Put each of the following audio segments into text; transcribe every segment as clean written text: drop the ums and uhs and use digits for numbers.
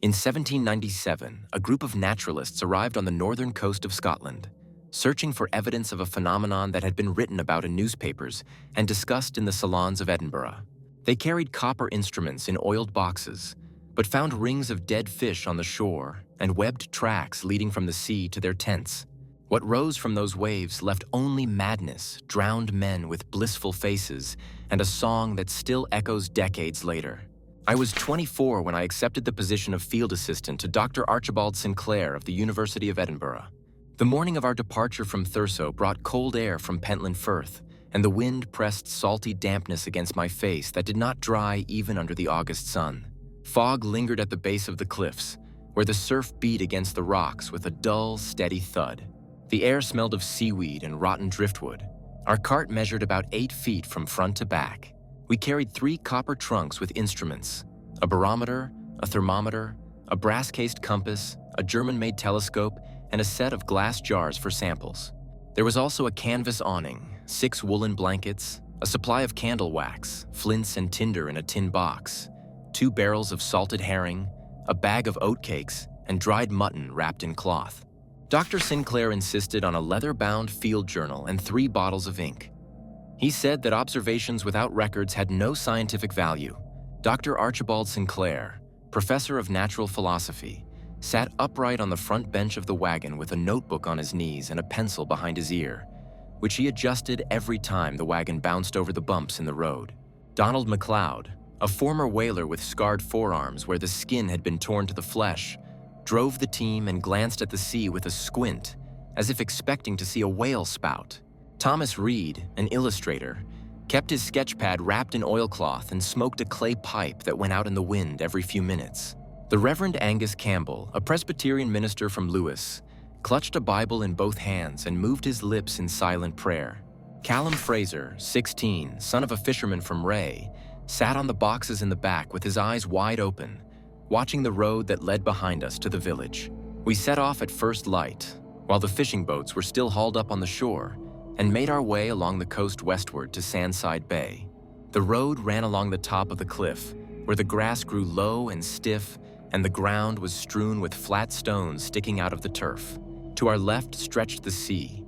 In 1797, a group of naturalists arrived on the northern coast of Scotland, searching for evidence of a phenomenon that had been written about in newspapers and discussed in the salons of Edinburgh. They carried copper instruments in oiled boxes, but found rings of dead fish on the shore and webbed tracks leading from the sea to their tents. What rose from those waves left only madness, drowned men with blissful faces, and a song that still echoes decades later. I was 24 when I accepted the position of field assistant to Dr. Archibald Sinclair of the University of Edinburgh. The morning of our departure from Thurso brought cold air from Pentland Firth, and the wind pressed salty dampness against my face that did not dry even under the August sun. Fog lingered at the base of the cliffs, where the surf beat against the rocks with a dull, steady thud. The air smelled of seaweed and rotten driftwood. Our cart measured about 8 feet from front to back. We carried 3 copper trunks with instruments: a barometer, a thermometer, a brass-cased compass, a German-made telescope, and a set of glass jars for samples. There was also a canvas awning, 6 woolen blankets, a supply of candle wax, flints and tinder in a tin box, 2 barrels of salted herring, a bag of oatcakes, and dried mutton wrapped in cloth. Dr. Sinclair insisted on a leather-bound field journal and 3 bottles of ink. He said that observations without records had no scientific value. Dr. Archibald Sinclair, professor of natural philosophy, sat upright on the front bench of the wagon with a notebook on his knees and a pencil behind his ear, which he adjusted every time the wagon bounced over the bumps in the road. Donald MacLeod, a former whaler with scarred forearms where the skin had been torn to the flesh, drove the team and glanced at the sea with a squint, as if expecting to see a whale spout. Thomas Reed, an illustrator, kept his sketchpad wrapped in oilcloth and smoked a clay pipe that went out in the wind every few minutes. The Reverend Angus Campbell, a Presbyterian minister from Lewis, clutched a Bible in both hands and moved his lips in silent prayer. Callum Fraser, 16, son of a fisherman from Ray, sat on the boxes in the back with his eyes wide open, watching the road that led behind us to the village. We set off at first light, while the fishing boats were still hauled up on the shore, and made our way along the coast westward to Sandside Bay. The road ran along the top of the cliff, where the grass grew low and stiff, and the ground was strewn with flat stones sticking out of the turf. To our left stretched the sea,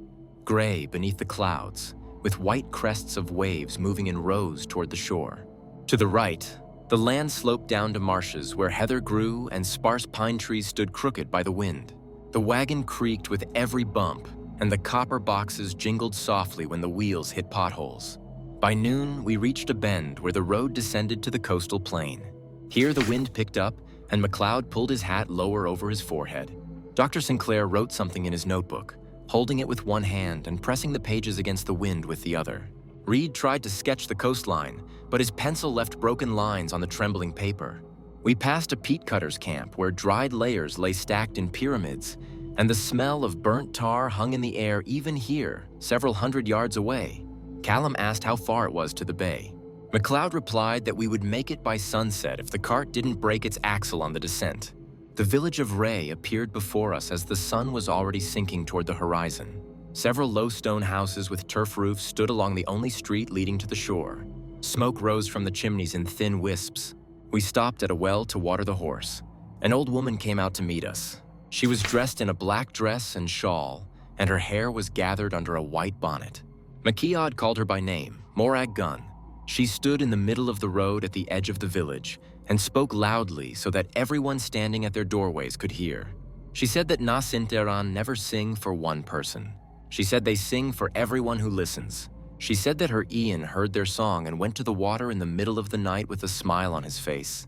gray beneath the clouds, with white crests of waves moving in rows toward the shore. To the right, the land sloped down to marshes where heather grew and sparse pine trees stood crooked by the wind. The wagon creaked with every bump, and the copper boxes jingled softly when the wheels hit potholes. By noon, we reached a bend where the road descended to the coastal plain. Here the wind picked up, and MacLeod pulled his hat lower over his forehead. Dr. Sinclair wrote something in his notebook, holding it with one hand and pressing the pages against the wind with the other. Reed tried to sketch the coastline, but his pencil left broken lines on the trembling paper. We passed a peat cutter's camp where dried layers lay stacked in pyramids, and the smell of burnt tar hung in the air even here, several hundred yards away. Callum asked how far it was to the bay. MacLeod replied that we would make it by sunset if the cart didn't break its axle on the descent. The village of Ray appeared before us as the sun was already sinking toward the horizon. Several low stone houses with turf roofs stood along the only street leading to the shore. Smoke rose from the chimneys in thin wisps. We stopped at a well to water the horse. An old woman came out to meet us. She was dressed in a black dress and shawl, and her hair was gathered under a white bonnet. MacLeod called her by name, Morag Gunn. She stood in the middle of the road at the edge of the village and spoke loudly so that everyone standing at their doorways could hear. She said that Na Sinteran never sing for one person. She said they sing for everyone who listens. She said that her Ian heard their song and went to the water in the middle of the night with a smile on his face.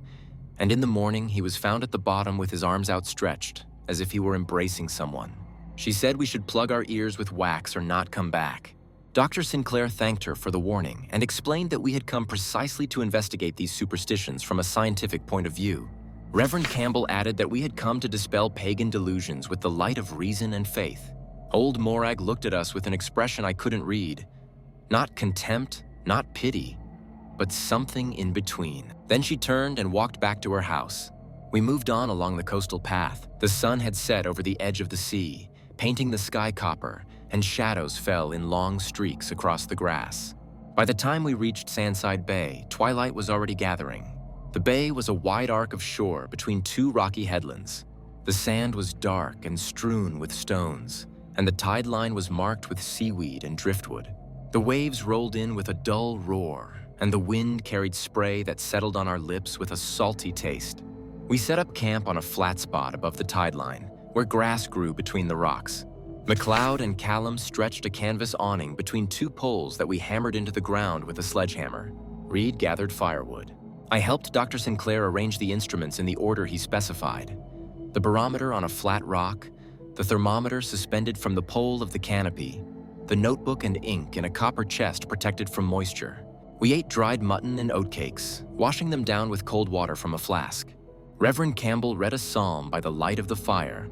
And in the morning, he was found at the bottom with his arms outstretched, as if he were embracing someone. She said we should plug our ears with wax or not come back. Dr. Sinclair thanked her for the warning and explained that we had come precisely to investigate these superstitions from a scientific point of view. Reverend Campbell added that we had come to dispel pagan delusions with the light of reason and faith. Old Morag looked at us with an expression I couldn't read. Not contempt, not pity, but something in between. Then she turned and walked back to her house. We moved on along the coastal path. The sun had set over the edge of the sea, painting the sky copper, and shadows fell in long streaks across the grass. By the time we reached Sandside Bay, twilight was already gathering. The bay was a wide arc of shore between two rocky headlands. The sand was dark and strewn with stones, and the tide line was marked with seaweed and driftwood. The waves rolled in with a dull roar, and the wind carried spray that settled on our lips with a salty taste. We set up camp on a flat spot above the tide line, where grass grew between the rocks. MacLeod and Callum stretched a canvas awning between two poles that we hammered into the ground with a sledgehammer. Reed gathered firewood. I helped Dr. Sinclair arrange the instruments in the order he specified. The barometer on a flat rock, the thermometer suspended from the pole of the canopy, the notebook and ink in a copper chest protected from moisture. We ate dried mutton and oatcakes, washing them down with cold water from a flask. Reverend Campbell read a psalm by the light of the fire,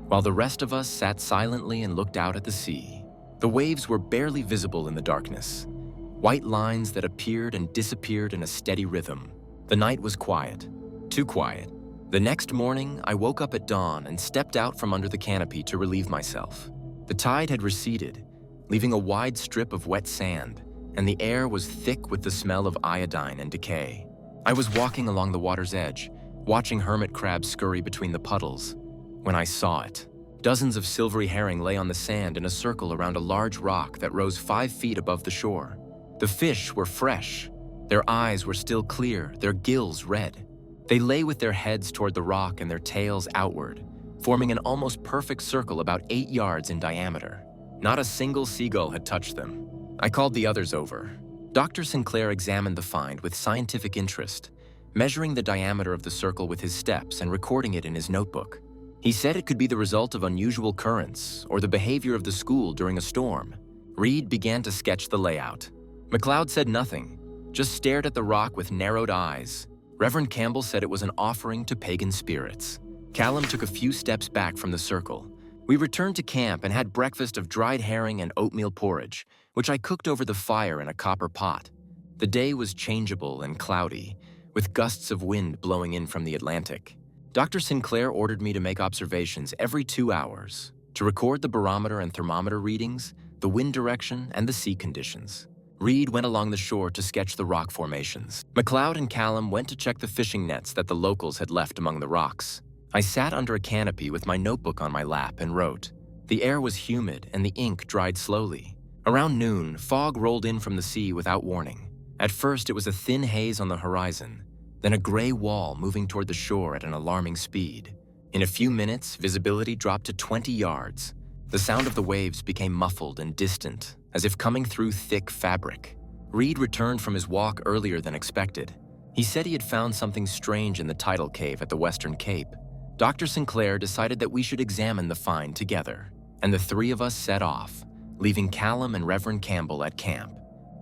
while the rest of us sat silently and looked out at the sea. The waves were barely visible in the darkness, white lines that appeared and disappeared in a steady rhythm. The night was quiet, too quiet. The next morning, I woke up at dawn and stepped out from under the canopy to relieve myself. The tide had receded, leaving a wide strip of wet sand, and the air was thick with the smell of iodine and decay. I was walking along the water's edge, watching hermit crabs scurry between the puddles, when I saw it. Dozens of silvery herring lay on the sand in a circle around a large rock that rose 5 feet above the shore. The fish were fresh. Their eyes were still clear, their gills red. They lay with their heads toward the rock and their tails outward, forming an almost perfect circle about 8 yards in diameter. Not a single seagull had touched them. I called the others over. Dr. Sinclair examined the find with scientific interest, measuring the diameter of the circle with his steps and recording it in his notebook. He said it could be the result of unusual currents or the behavior of the school during a storm. Reed began to sketch the layout. MacLeod said nothing, just stared at the rock with narrowed eyes. Reverend Campbell said it was an offering to pagan spirits. Callum took a few steps back from the circle. We returned to camp and had breakfast of dried herring and oatmeal porridge, which I cooked over the fire in a copper pot. The day was changeable and cloudy, with gusts of wind blowing in from the Atlantic. Dr. Sinclair ordered me to make observations every 2 hours, to record the barometer and thermometer readings, the wind direction, and the sea conditions. Reed went along the shore to sketch the rock formations. MacLeod and Callum went to check the fishing nets that the locals had left among the rocks. I sat under a canopy with my notebook on my lap and wrote. The air was humid and the ink dried slowly. Around noon, fog rolled in from the sea without warning. At first, it was a thin haze on the horizon, then a gray wall moving toward the shore at an alarming speed. In a few minutes, visibility dropped to 20 yards. The sound of the waves became muffled and distant, as if coming through thick fabric. Reed returned from his walk earlier than expected. He said he had found something strange in the tidal cave at the Western Cape. Dr. Sinclair decided that we should examine the find together, and the 3 of us set off, leaving Callum and Reverend Campbell at camp.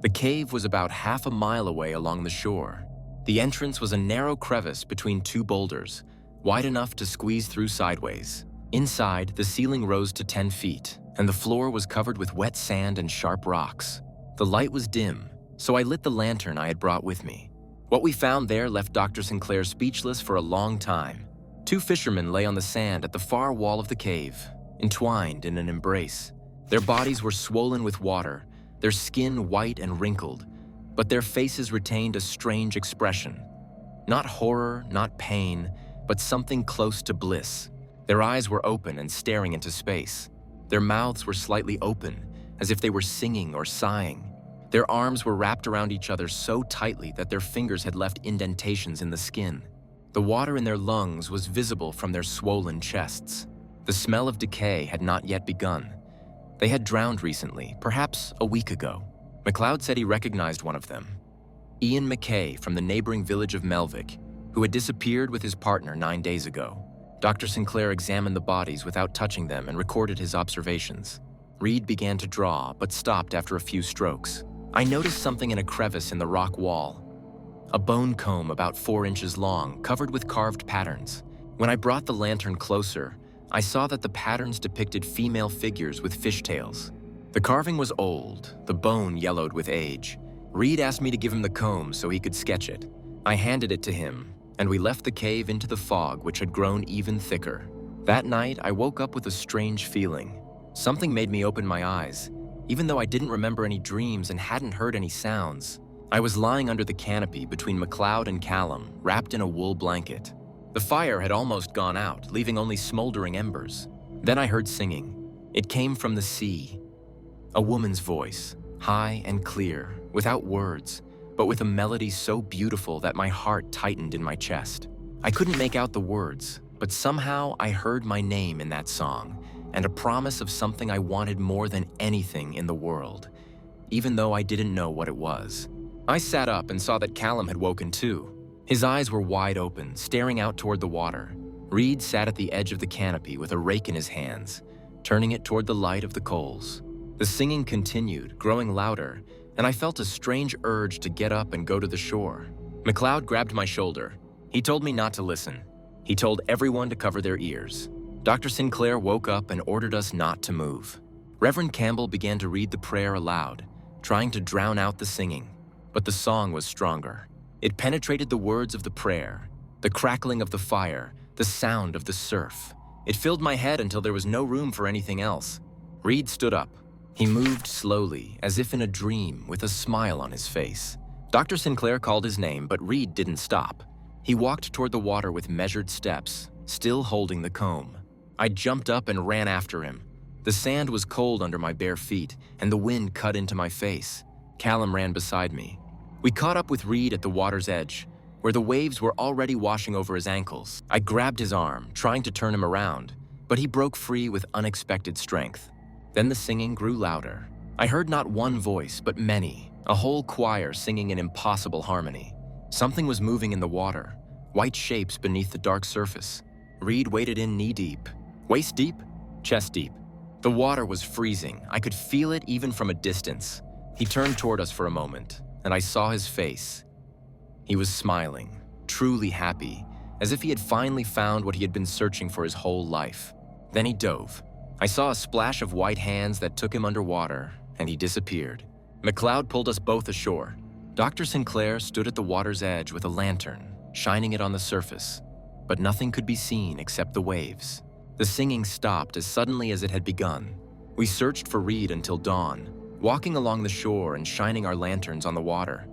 The cave was about half a mile away along the shore. The entrance was a narrow crevice between 2 boulders, wide enough to squeeze through sideways. Inside, the ceiling rose to 10 feet, and the floor was covered with wet sand and sharp rocks. The light was dim, so I lit the lantern I had brought with me. What we found there left Dr. Sinclair speechless for a long time. 2 fishermen lay on the sand at the far wall of the cave, entwined in an embrace. Their bodies were swollen with water, their skin white and wrinkled, but their faces retained a strange expression. Not horror, not pain, but something close to bliss. Their eyes were open and staring into space. Their mouths were slightly open, as if they were singing or sighing. Their arms were wrapped around each other so tightly that their fingers had left indentations in the skin. The water in their lungs was visible from their swollen chests. The smell of decay had not yet begun. They had drowned recently, perhaps a week ago. MacLeod said he recognized one of them. Ian McKay from the neighboring village of Melvick, who had disappeared with his partner 9 days ago. Dr. Sinclair examined the bodies without touching them and recorded his observations. Reed began to draw, but stopped after a few strokes. I noticed something in a crevice in the rock wall. A bone comb about 4 inches long, covered with carved patterns. When I brought the lantern closer, I saw that the patterns depicted female figures with fishtails. The carving was old, the bone yellowed with age. Reed asked me to give him the comb so he could sketch it. I handed it to him, and we left the cave into the fog, which had grown even thicker. That night, I woke up with a strange feeling. Something made me open my eyes. Even though I didn't remember any dreams and hadn't heard any sounds, I was lying under the canopy between MacLeod and Callum, wrapped in a wool blanket. The fire had almost gone out, leaving only smoldering embers. Then I heard singing. It came from the sea. A woman's voice, high and clear, without words, but with a melody so beautiful that my heart tightened in my chest. I couldn't make out the words, but somehow I heard my name in that song, and a promise of something I wanted more than anything in the world, even though I didn't know what it was. I sat up and saw that Callum had woken too. His eyes were wide open, staring out toward the water. Reed sat at the edge of the canopy with a rake in his hands, turning it toward the light of the coals. The singing continued, growing louder, and I felt a strange urge to get up and go to the shore. MacLeod grabbed my shoulder. He told me not to listen. He told everyone to cover their ears. Dr. Sinclair woke up and ordered us not to move. Reverend Campbell began to read the prayer aloud, trying to drown out the singing, but the song was stronger. It penetrated the words of the prayer, the crackling of the fire, the sound of the surf. It filled my head until there was no room for anything else. Reed stood up. He moved slowly, as if in a dream, with a smile on his face. Dr. Sinclair called his name, but Reed didn't stop. He walked toward the water with measured steps, still holding the comb. I jumped up and ran after him. The sand was cold under my bare feet, and the wind cut into my face. Callum ran beside me. We caught up with Reed at the water's edge, where the waves were already washing over his ankles. I grabbed his arm, trying to turn him around, but he broke free with unexpected strength. Then the singing grew louder. I heard not one voice, but many, a whole choir singing in impossible harmony. Something was moving in the water, white shapes beneath the dark surface. Reed waded in knee-deep, waist-deep, chest-deep. The water was freezing. I could feel it even from a distance. He turned toward us for a moment, and I saw his face. He was smiling, truly happy, as if he had finally found what he had been searching for his whole life. Then he dove. I saw a splash of white hands that took him underwater, and he disappeared. MacLeod pulled us both ashore. Dr. Sinclair stood at the water's edge with a lantern, shining it on the surface, but nothing could be seen except the waves. The singing stopped as suddenly as it had begun. We searched for Reed until dawn, walking along the shore and shining our lanterns on the water,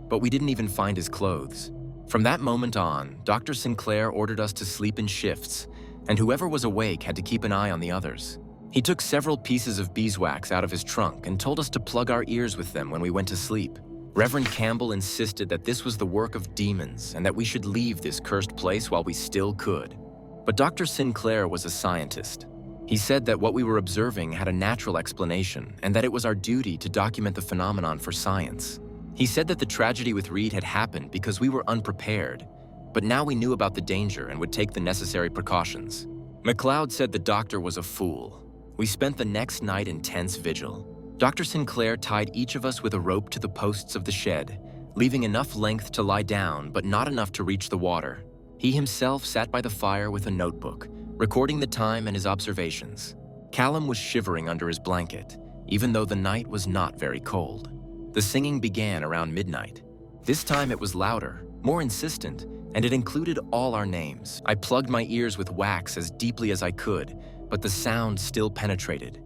but we didn't even find his clothes. From that moment on, Dr. Sinclair ordered us to sleep in shifts, and whoever was awake had to keep an eye on the others. He took several pieces of beeswax out of his trunk and told us to plug our ears with them when we went to sleep. Reverend Campbell insisted that this was the work of demons and that we should leave this cursed place while we still could. But Dr. Sinclair was a scientist. He said that what we were observing had a natural explanation and that it was our duty to document the phenomenon for science. He said that the tragedy with Reed had happened because we were unprepared, but now we knew about the danger and would take the necessary precautions. MacLeod said the doctor was a fool. We spent the next night in tense vigil. Dr. Sinclair tied each of us with a rope to the posts of the shed, leaving enough length to lie down but not enough to reach the water. He himself sat by the fire with a notebook, recording the time and his observations. Callum was shivering under his blanket, even though the night was not very cold. The singing began around midnight. This time it was louder, more insistent, and it included all our names. I plugged my ears with wax as deeply as I could, but the sound still penetrated,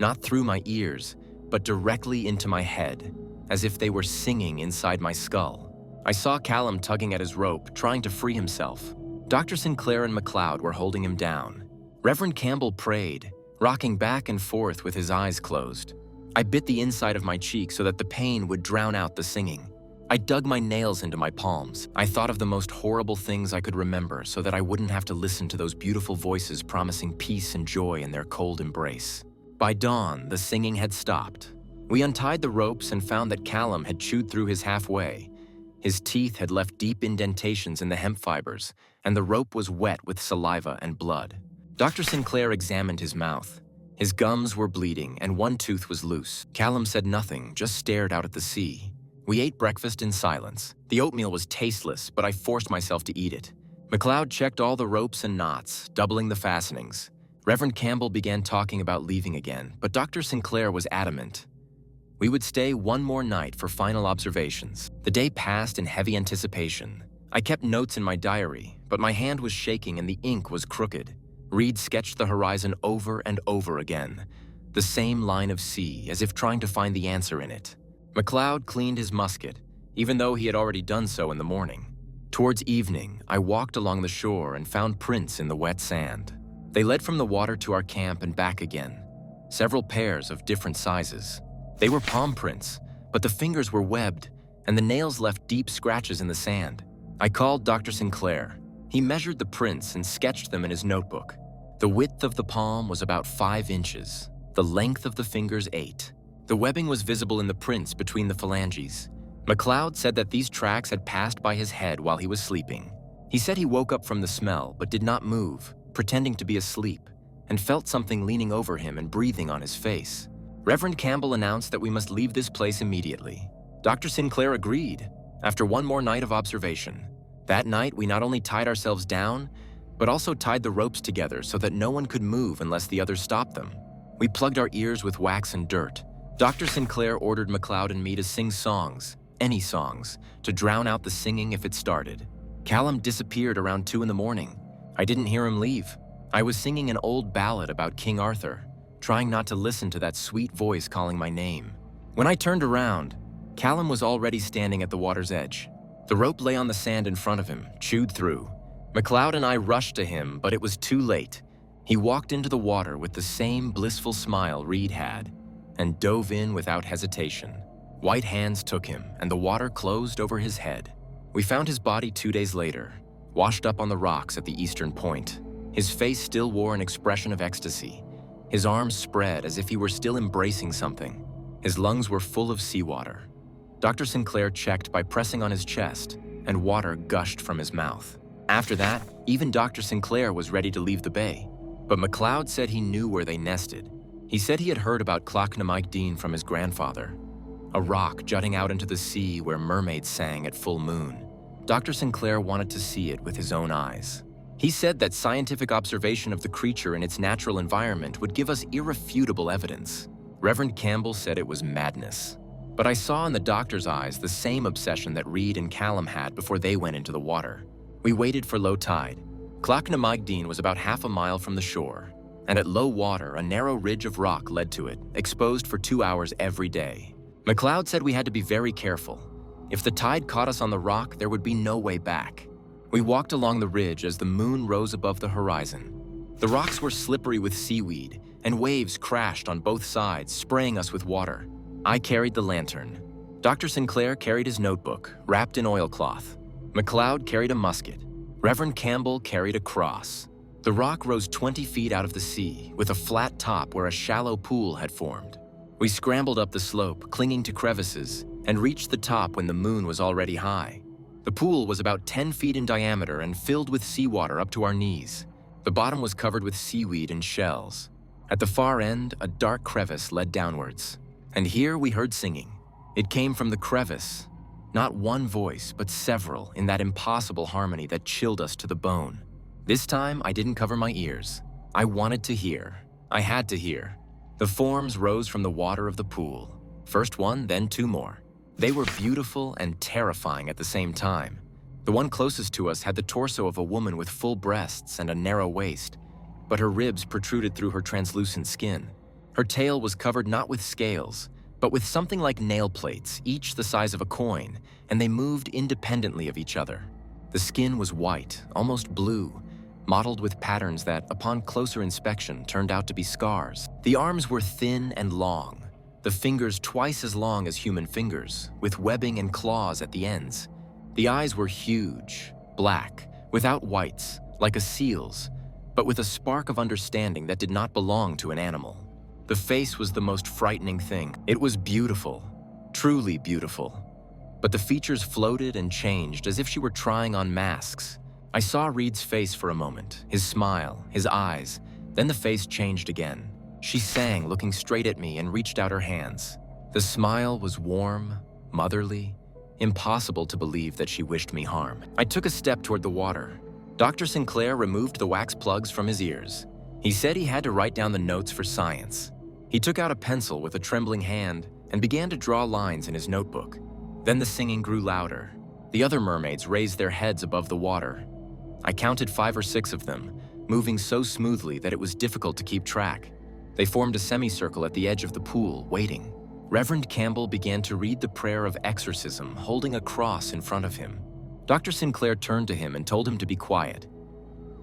not through my ears, but directly into my head, as if they were singing inside my skull. I saw Callum tugging at his rope, trying to free himself. Dr. Sinclair and MacLeod were holding him down. Reverend Campbell prayed, rocking back and forth with his eyes closed. I bit the inside of my cheek so that the pain would drown out the singing. I dug my nails into my palms. I thought of the most horrible things I could remember so that I wouldn't have to listen to those beautiful voices promising peace and joy in their cold embrace. By dawn, the singing had stopped. We untied the ropes and found that Callum had chewed through his halfway. His teeth had left deep indentations in the hemp fibers, and the rope was wet with saliva and blood. Dr. Sinclair examined his mouth. His gums were bleeding, and one tooth was loose. Callum said nothing, just stared out at the sea. We ate breakfast in silence. The oatmeal was tasteless, but I forced myself to eat it. MacLeod checked all the ropes and knots, doubling the fastenings. Reverend Campbell began talking about leaving again, but Dr. Sinclair was adamant. We would stay one more night for final observations. The day passed in heavy anticipation. I kept notes in my diary, but my hand was shaking and the ink was crooked. Reed sketched the horizon over and over again, the same line of sea, as if trying to find the answer in it. MacLeod cleaned his musket. even though he had already done so in the morning. Towards evening, I walked along the shore and found prints in the wet sand. They led from the water to our camp and back again, several pairs of different sizes. They were palm prints, but the fingers were webbed, and the nails left deep scratches in the sand. I called Dr. Sinclair. He measured the prints and sketched them in his notebook. The width of the palm was about 5 inches, the length of the fingers 8. The webbing was visible in the prints between the phalanges. MacLeod said that these tracks had passed by his head while he was sleeping. He said he woke up from the smell but did not move, pretending to be asleep, and felt something leaning over him and breathing on his face. Reverend Campbell announced that we must leave this place immediately. Dr. Sinclair agreed, after one more night of observation. That night, we not only tied ourselves down, but also tied the ropes together so that no one could move unless the others stopped them. We plugged our ears with wax and dirt. Dr. Sinclair ordered MacLeod and me to sing songs, any songs, to drown out the singing if it started. Callum disappeared around 2 in the morning. I didn't hear him leave. I was singing an old ballad about King Arthur, trying not to listen to that sweet voice calling my name. When I turned around, Callum was already standing at the water's edge. The rope lay on the sand in front of him, chewed through. MacLeod and I rushed to him, but it was too late. He walked into the water with the same blissful smile Reed had, and dove in without hesitation. White hands took him, and the water closed over his head. We found his body 2 days later, washed up on the rocks at the eastern point. His face still wore an expression of ecstasy. His arms spread as if he were still embracing something. His lungs were full of seawater. Dr. Sinclair checked by pressing on his chest, and water gushed from his mouth. After that, even Dr. Sinclair was ready to leave the bay. But MacLeod said he knew where they nested. He said he had heard about Clochna from his grandfather, a rock jutting out into the sea where mermaids sang at full moon. Dr. Sinclair wanted to see it with his own eyes. He said that scientific observation of the creature in its natural environment would give us irrefutable evidence. Reverend Campbell said it was madness. But I saw in the doctor's eyes the same obsession that Reed and Callum had before they went into the water. We waited for low tide. Clochna was about half a mile from the shore, and at low water, a narrow ridge of rock led to it, exposed for 2 hours every day. MacLeod said we had to be very careful. If the tide caught us on the rock, there would be no way back. We walked along the ridge as the moon rose above the horizon. The rocks were slippery with seaweed, and waves crashed on both sides, spraying us with water. I carried the lantern. Dr. Sinclair carried his notebook, wrapped in oilcloth. MacLeod carried a musket. Reverend Campbell carried a cross. The rock rose 20 feet out of the sea, with a flat top where a shallow pool had formed. We scrambled up the slope, clinging to crevices, and reached the top when the moon was already high. The pool was about 10 feet in diameter and filled with seawater up to our knees. The bottom was covered with seaweed and shells. At the far end, a dark crevice led downwards. And here we heard singing. It came from the crevice. Not one voice, but several, in that impossible harmony that chilled us to the bone. This time, I didn't cover my ears. I wanted to hear. I had to hear. The forms rose from the water of the pool. First one, then 2 more. They were beautiful and terrifying at the same time. The one closest to us had the torso of a woman with full breasts and a narrow waist, but her ribs protruded through her translucent skin. Her tail was covered not with scales, but with something like nail plates, each the size of a coin, and they moved independently of each other. The skin was white, almost blue, mottled with patterns that, upon closer inspection, turned out to be scars. The arms were thin and long, the fingers twice as long as human fingers, with webbing and claws at the ends. The eyes were huge, black, without whites, like a seal's, but with a spark of understanding that did not belong to an animal. The face was the most frightening thing. It was beautiful, truly beautiful. But the features floated and changed as if she were trying on masks. I saw Reed's face for a moment, his smile, his eyes, then the face changed again. She sang, looking straight at me, and reached out her hands. The smile was warm, motherly, impossible to believe that she wished me harm. I took a step toward the water. Dr. Sinclair removed the wax plugs from his ears. He said he had to write down the notes for science. He took out a pencil with a trembling hand and began to draw lines in his notebook. Then the singing grew louder. The other mermaids raised their heads above the water. I counted 5 or 6 of them, moving so smoothly that it was difficult to keep track. They formed a semicircle at the edge of the pool, waiting. Reverend Campbell began to read the prayer of exorcism, holding a cross in front of him. Dr. Sinclair turned to him and told him to be quiet.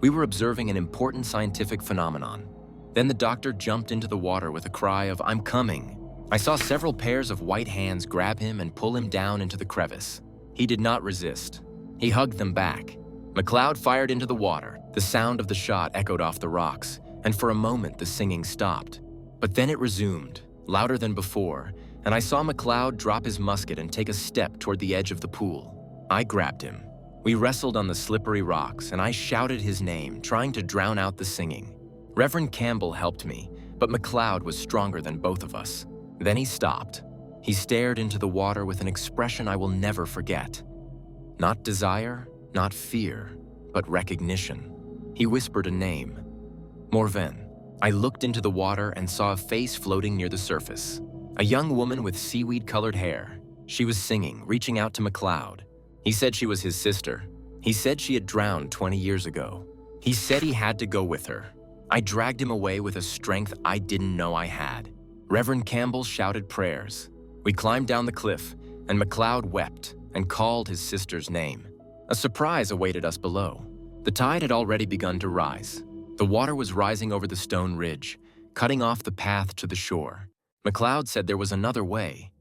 We were observing an important scientific phenomenon. Then the doctor jumped into the water with a cry of, "I'm coming." I saw several pairs of white hands grab him and pull him down into the crevice. He did not resist. He hugged them back. MacLeod fired into the water. The sound of the shot echoed off the rocks, and for a moment the singing stopped. But then it resumed, louder than before, and I saw MacLeod drop his musket and take a step toward the edge of the pool. I grabbed him. We wrestled on the slippery rocks, and I shouted his name, trying to drown out the singing. Reverend Campbell helped me, but MacLeod was stronger than both of us. Then he stopped. He stared into the water with an expression I will never forget. Not desire, not fear, but recognition. He whispered a name. Morven. I looked into the water and saw a face floating near the surface. A young woman with seaweed-colored hair. She was singing, reaching out to MacLeod. He said she was his sister. He said she had drowned 20 years ago. He said he had to go with her. I dragged him away with a strength I didn't know I had. Reverend Campbell shouted prayers. We climbed down the cliff, and MacLeod wept and called his sister's name. A surprise awaited us below. The tide had already begun to rise. The water was rising over the stone ridge, cutting off the path to the shore. MacLeod said there was another way,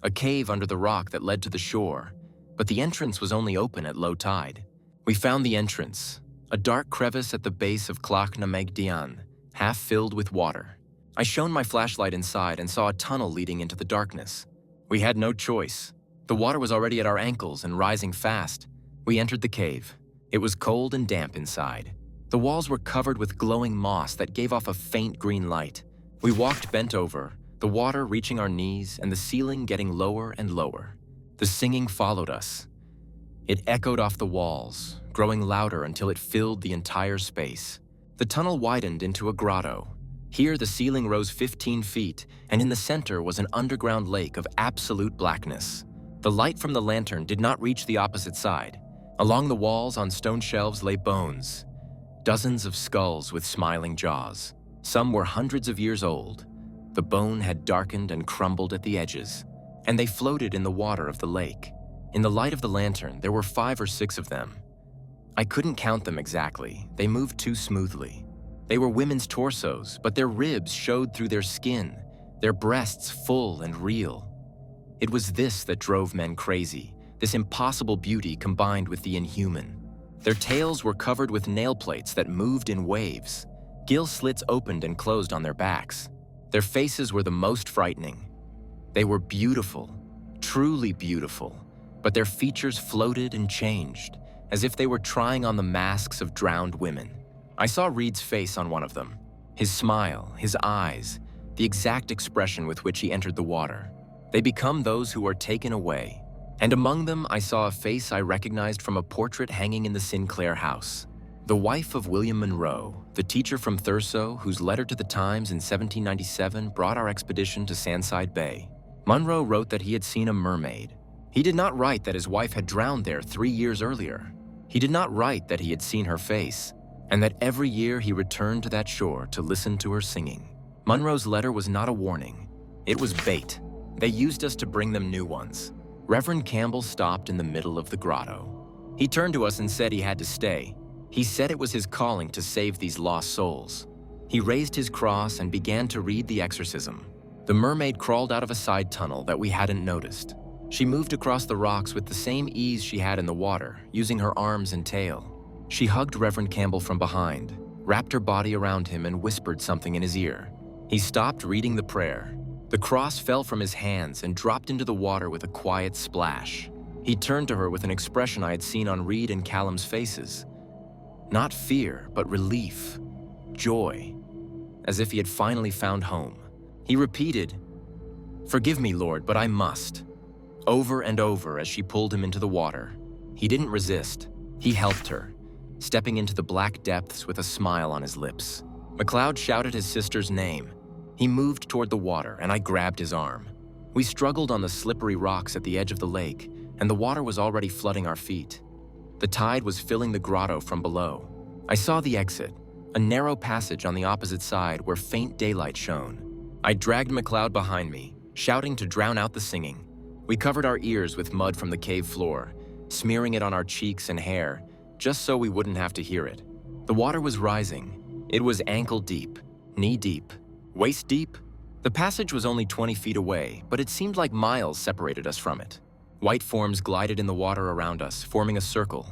a cave under the rock that led to the shore, but the entrance was only open at low tide. We found the entrance, a dark crevice at the base of Cloch na Megdian, half filled with water. I shone my flashlight inside and saw a tunnel leading into the darkness. We had no choice. The water was already at our ankles and rising fast. We entered the cave. It was cold and damp inside. The walls were covered with glowing moss that gave off a faint green light. We walked bent over, the water reaching our knees and the ceiling getting lower and lower. The singing followed us. It echoed off the walls, growing louder until it filled the entire space. The tunnel widened into a grotto. Here the ceiling rose 15 feet, and in the center was an underground lake of absolute blackness. The light from the lantern did not reach the opposite side. Along the walls on stone shelves lay bones. Dozens of skulls with smiling jaws. Some were hundreds of years old. The bone had darkened and crumbled at the edges, and they floated in the water of the lake. In the light of the lantern, there were 5 or 6 of them. I couldn't count them exactly. They moved too smoothly. They were women's torsos, but their ribs showed through their skin, their breasts full and real. It was this that drove men crazy, this impossible beauty combined with the inhuman. Their tails were covered with nail plates that moved in waves. Gill slits opened and closed on their backs. Their faces were the most frightening. They were beautiful, truly beautiful, but their features floated and changed, as if they were trying on the masks of drowned women. I saw Reed's face on one of them, his smile, his eyes, the exact expression with which he entered the water. They become those who are taken away. And among them, I saw a face I recognized from a portrait hanging in the Sinclair house. The wife of William Monroe, the teacher from Thurso, whose letter to the Times in 1797 brought our expedition to Sandside Bay. Monroe wrote that he had seen a mermaid. He did not write that his wife had drowned there 3 years earlier. He did not write that he had seen her face, and that every year he returned to that shore to listen to her singing. Monroe's letter was not a warning. It was bait. They used us to bring them new ones. Reverend Campbell stopped in the middle of the grotto. He turned to us and said he had to stay. He said it was his calling to save these lost souls. He raised his cross and began to read the exorcism. The mermaid crawled out of a side tunnel that we hadn't noticed. She moved across the rocks with the same ease she had in the water, using her arms and tail. She hugged Reverend Campbell from behind, wrapped her body around him and whispered something in his ear. He stopped reading the prayer. The cross fell from his hands and dropped into the water with a quiet splash. He turned to her with an expression I had seen on Reed and Callum's faces. Not fear, but relief, joy, as if he had finally found home. He repeated, "Forgive me, Lord, but I must," over and over as she pulled him into the water. He didn't resist. He helped her, stepping into the black depths with a smile on his lips. MacLeod shouted his sister's name. He moved toward the water, and I grabbed his arm. We struggled on the slippery rocks at the edge of the lake, and the water was already flooding our feet. The tide was filling the grotto from below. I saw the exit, a narrow passage on the opposite side where faint daylight shone. I dragged MacLeod behind me, shouting to drown out the singing. We covered our ears with mud from the cave floor, smearing it on our cheeks and hair, just so we wouldn't have to hear it. The water was rising. It was ankle deep, knee deep, waist deep. The passage was only 20 feet away, but it seemed like miles separated us from it. White forms glided in the water around us, forming a circle.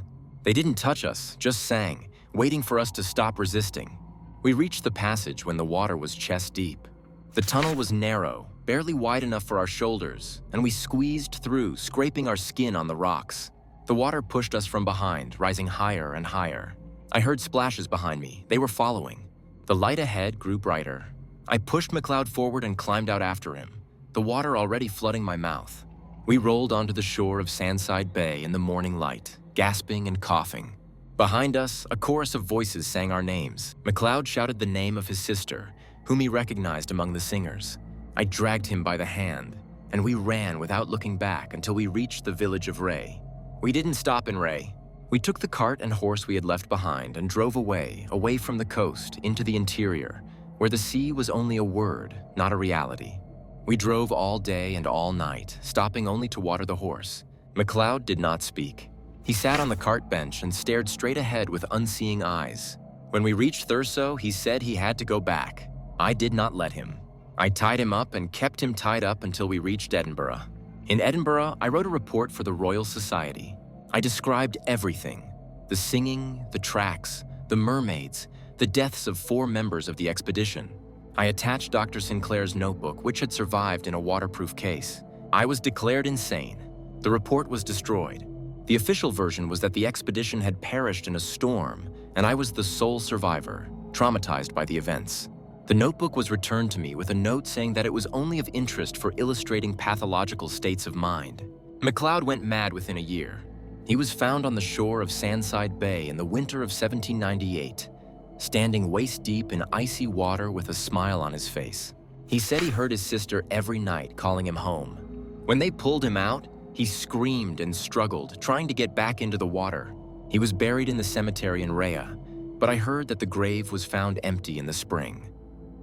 They didn't touch us, just sang, waiting for us to stop resisting. We reached the passage when the water was chest deep. The tunnel was narrow, barely wide enough for our shoulders, and we squeezed through, scraping our skin on the rocks. The water pushed us from behind, rising higher and higher. I heard splashes behind me. They were following. The light ahead grew brighter. I pushed McLeod forward and climbed out after him, the water already flooding my mouth. We rolled onto the shore of Sandside Bay in the morning light, gasping and coughing. Behind us, a chorus of voices sang our names. McLeod shouted the name of his sister, whom he recognized among the singers. I dragged him by the hand, and we ran without looking back until we reached the village of Ray. We didn't stop in Ray. We took the cart and horse we had left behind and drove away from the coast into the interior, where the sea was only a word, not a reality. We drove all day and all night, stopping only to water the horse. McLeod did not speak. He sat on the cart bench and stared straight ahead with unseeing eyes. When we reached Thurso, he said he had to go back. I did not let him. I tied him up and kept him tied up until we reached Edinburgh. In Edinburgh, I wrote a report for the Royal Society. I described everything: the singing, the tracks, the mermaids, the deaths of 4 members of the expedition. I attached Dr. Sinclair's notebook, which had survived in a waterproof case. I was declared insane. The report was destroyed. The official version was that the expedition had perished in a storm, and I was the sole survivor, traumatized by the events. The notebook was returned to me with a note saying that it was only of interest for illustrating pathological states of mind. McLeod went mad within a year. He was found on the shore of Sandside Bay in the winter of 1798, standing waist-deep in icy water with a smile on his face. He said he heard his sister every night calling him home. When they pulled him out, he screamed and struggled, trying to get back into the water. He was buried in the cemetery in Rhea, but I heard that the grave was found empty in the spring.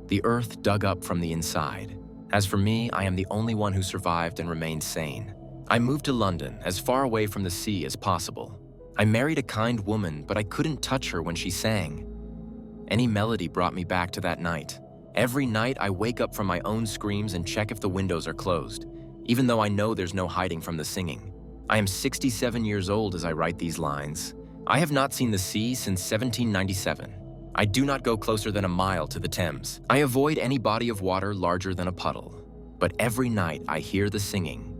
The earth dug up from the inside. As for me, I am the only one who survived and remained sane. I moved to London, as far away from the sea as possible. I married a kind woman, but I couldn't touch her when she sang. Any melody brought me back to that night. Every night I wake up from my own screams and check if the windows are closed, even though I know there's no hiding from the singing. I am 67 years old as I write these lines. I have not seen the sea since 1797. I do not go closer than a mile to the Thames. I avoid any body of water larger than a puddle. But every night I hear the singing,